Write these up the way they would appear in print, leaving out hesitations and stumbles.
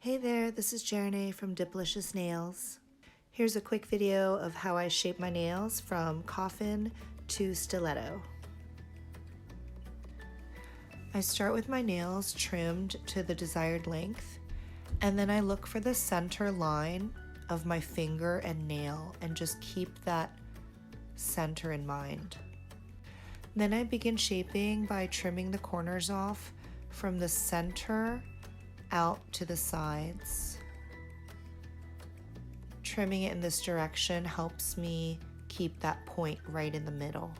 Hey there, this is Jerinae from Dipalicious Nails. Here's a quick video of how I shape my nails from coffin to stiletto. I start with my nails trimmed to the desired length, and then I look for the center line of my finger and nail and just keep that center in mind. Then I begin shaping by trimming the corners off from the center out to the sides. Trimming it in this direction helps me keep that point right in the middle.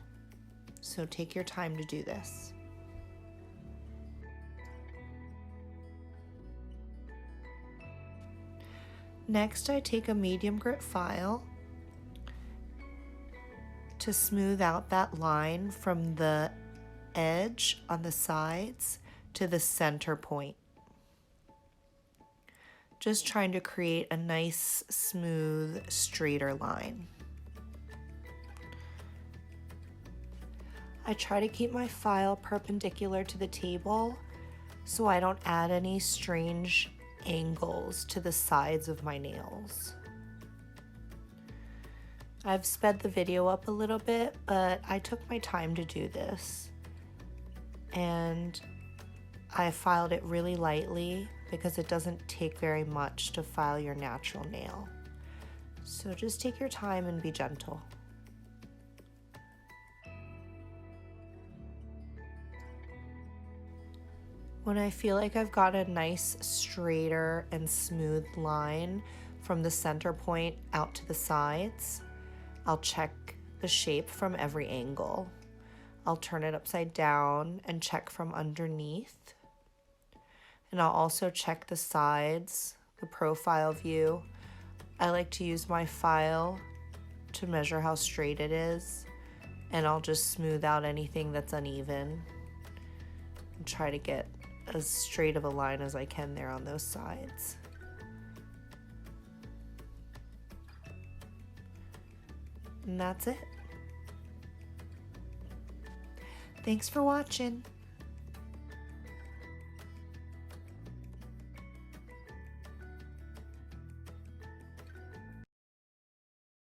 So take your time to do this. Next, I take a medium grit file to smooth out that line from the edge on the sides to the center point. Just trying to create a nice, smooth, straighter line. I try to keep my file perpendicular to the table so I don't add any strange angles to the sides of my nails. I've sped the video up a little bit, but I took my time to do this. And I filed it really lightly because it doesn't take very much to file your natural nail. So just take your time and be gentle. When I feel like I've got a nice straighter and smooth line from the center point out to the sides, I'll check the shape from every angle. I'll turn it upside down and check from underneath. And I'll also check the sides, the profile view. I like to use my file to measure how straight it is, and I'll just smooth out anything that's uneven and try to get as straight of a line as I can there on those sides. And that's it. Thanks for watching.